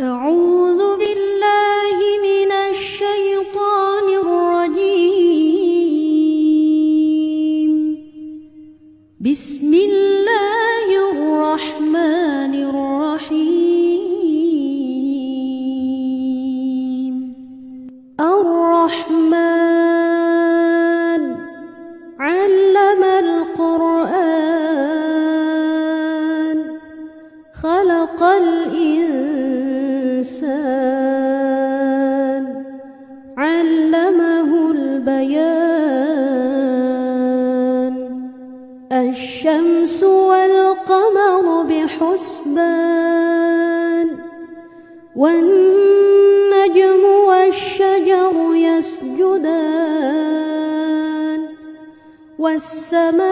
أعوذ بالله من الشيطان الرجيم. بسم الله الرحمن الرحيم. الرحمن علم القرآن خلق الإنسان علمه البيان. الشمس والقمر بحسبان والنجم والشجر يسجدان. والسماء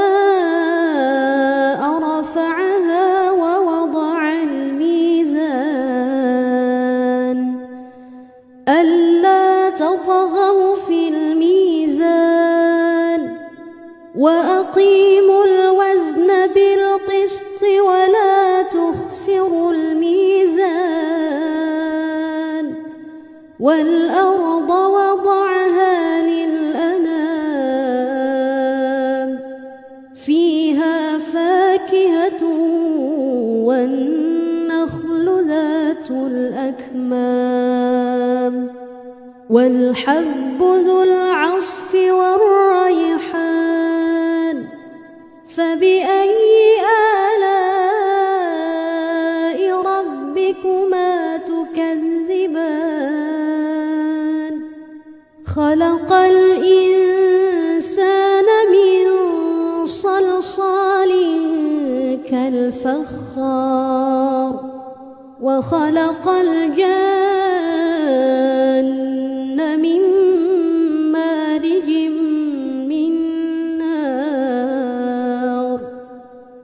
رفعها ووضع الميزان ألا تطغوا في الميزان وأقيموا الوزن بالقسط ولا تخسروا الميزان. والأرض وضعها للأنام فيها فاكهة والنخل ذات الأكمام والحب ذو العصف والريحان. فبأي آلاء ربكما تكذبان؟ خلق الإنسان من صلصال كالفخار وخلق الجان من مارج من نار.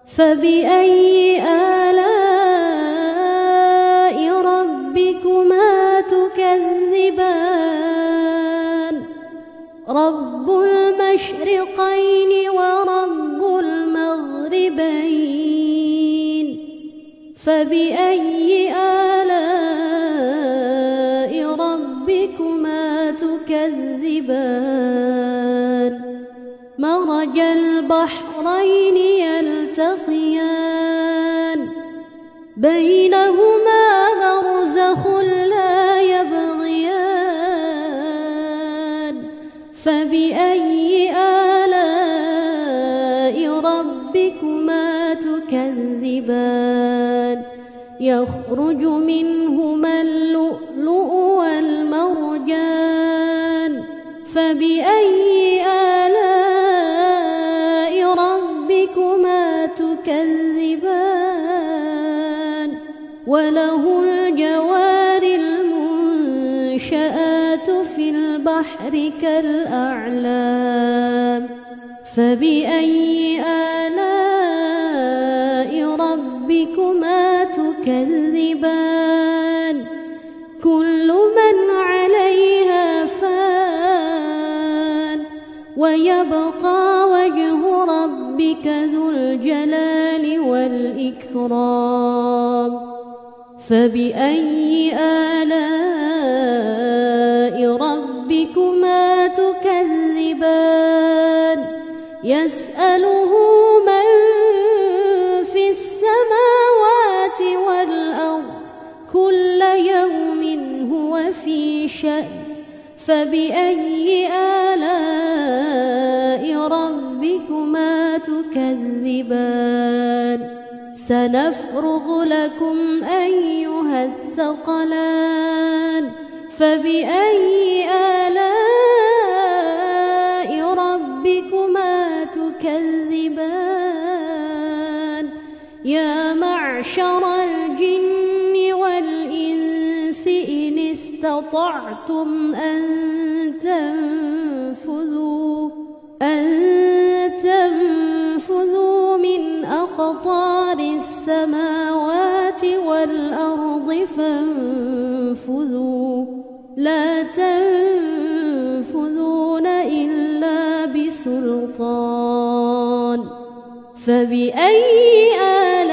فبأي آلاء ربكما تكذبان؟ رب المشرقين ورب المغربين. فبأي آلاء ربكما تكذبان؟ مرج البحرين يلتقيان بينهما برزخ لا يبغيان. فبأي آلاء ربكما تكذبان؟ يخرج منهما اللؤلؤ والمرجان. فبأي آلاء ربكما تكذبان؟ وله الجوار المنشآت في البحر كالأعلام. فبأي آلاء ربكما تكذبان؟ كل من عليها فان ويبقى وجه ربك ذو الجلال والإكرام. فبأي آلاء ربكما تكذبان؟ يسأله من في السماوات والأرض كل يوم هو في شأن. فبأي آلاء ربكما تكذبان؟ سنفرغ لكم أيها الثقلان. فبأي آلاء ربكما تكذبان؟ يا معشر الجن والإنس إن استطعتم أن تنفذوا من أقطار السماوات والأرض فانفذوا لا تنفذون إلا بسلطان. فبأي آلاء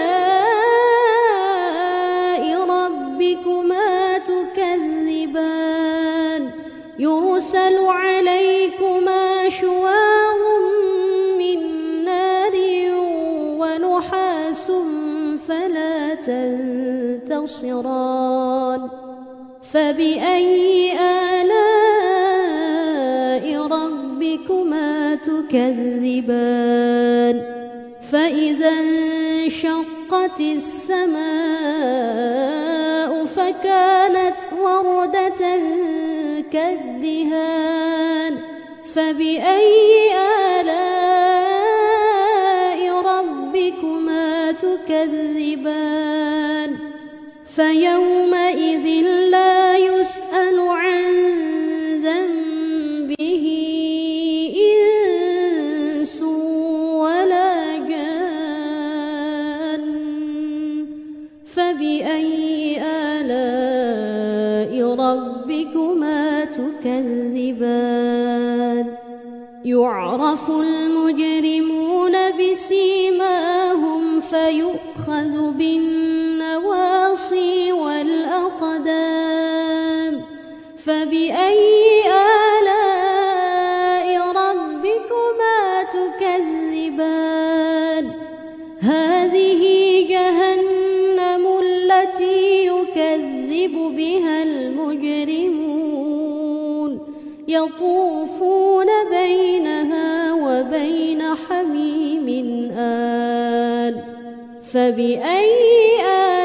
ربكما تنتصران فبأي آلاء ربكما تكذبان فإذا انشقت السماء فكانت وردة كالدهان فبأي آلاء ربكما تكذبان فيومئذ لا يسأل عن ذنبه إنس ولا جان فبأي آلاء ربكما تكذبان يعرف المجرمون بسيماهم فيؤخذ بالنواصي والأقدام فبأي آلاء ربكما تكذبان هذه جهنم التي يكذب بها المجرمون يطوفون بينها وبين حميم آن فبأي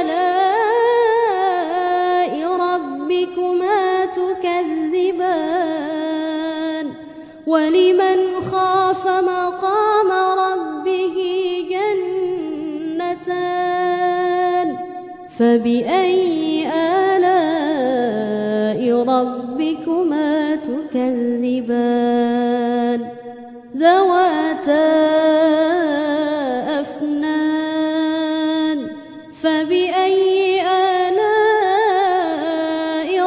آلاء ربكما تكذبان ولمن خاف مقام ربه جنتان فبأي آلاء ربكما تكذبان ذواتا أفنان فبأي آلاء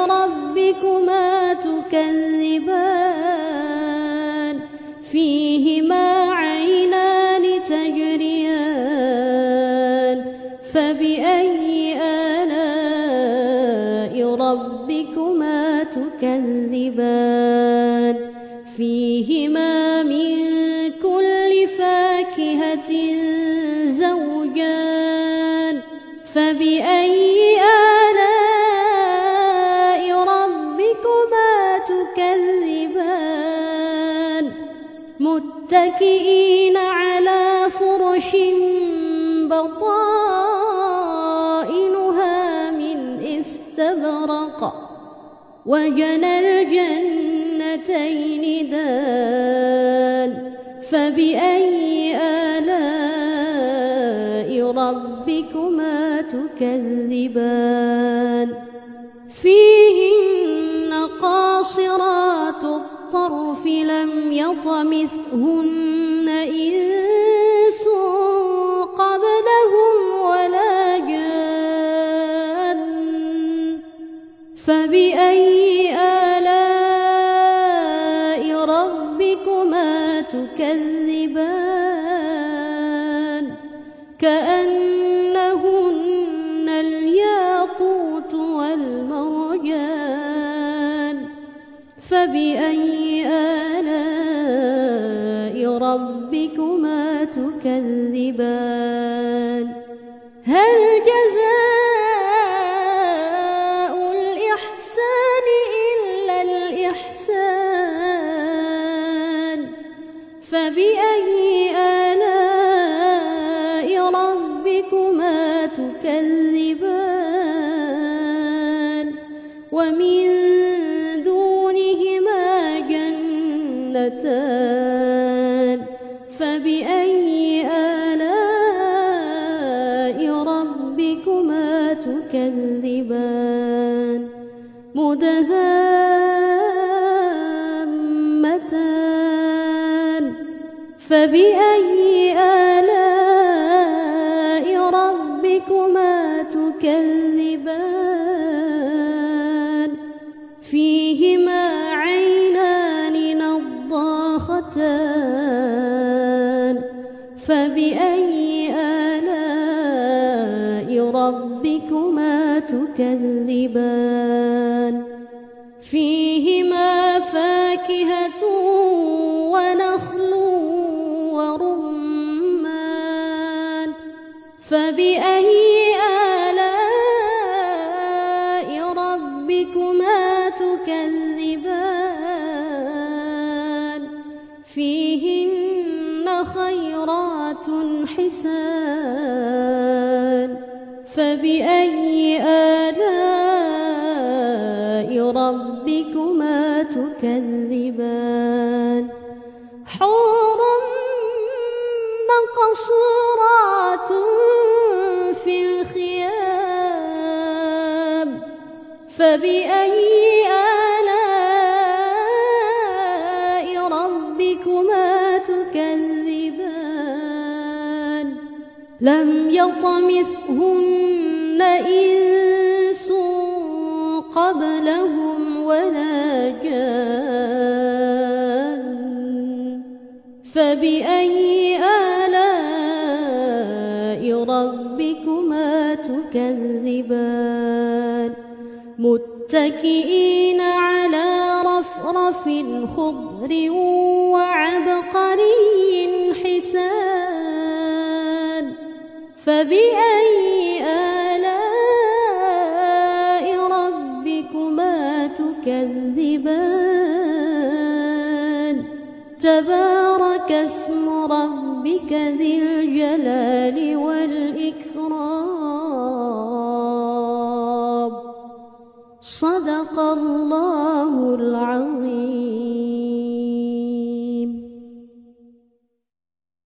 ربكما تكذبان فيهما عينان تجريان فبأي آلاء ربكما تكذبان فيهما من كل فاكهة زوجان فبأي آلاء ربكما تكذبان متكئين على فرش بطائنها من استبرق وجنى الجنتين دان فبأي آلاء ربكما تكذبان فيهن قاصرات الطرف لم يطمثهن إنس قبلهم ولا جان فبأي آلاء ربكما تكذبان كأنهن الياقوت والمرجان فبأي آلاء ربكما تكذبان هل جزاء الإحسان إلا الإحسان فبأي آلاء ربكما تكذبان ومن دونهما جنتان فبأي آلاء ربكما تكذبان مدهامتان فبأي آلاء ربكما تكذبان فيهما عينان نضاختان فبأي آلاء ربكما تكذبان فيهما فاكهة ونخل ورمان فبأي آلاء حسان فبأي آلاء ربكما تكذبان حور مقصورات في الخيام فبأي آلاء ربكما تكذبان لم يطمثهن إنس قبلهم ولا جان فبأي آلاء ربكما تكذبان متكئين على رفرف خضر وعبقري حسان فبأي آلاء ربكما تكذبان تبارك اسم ربك ذي الجلال والإكرام صدق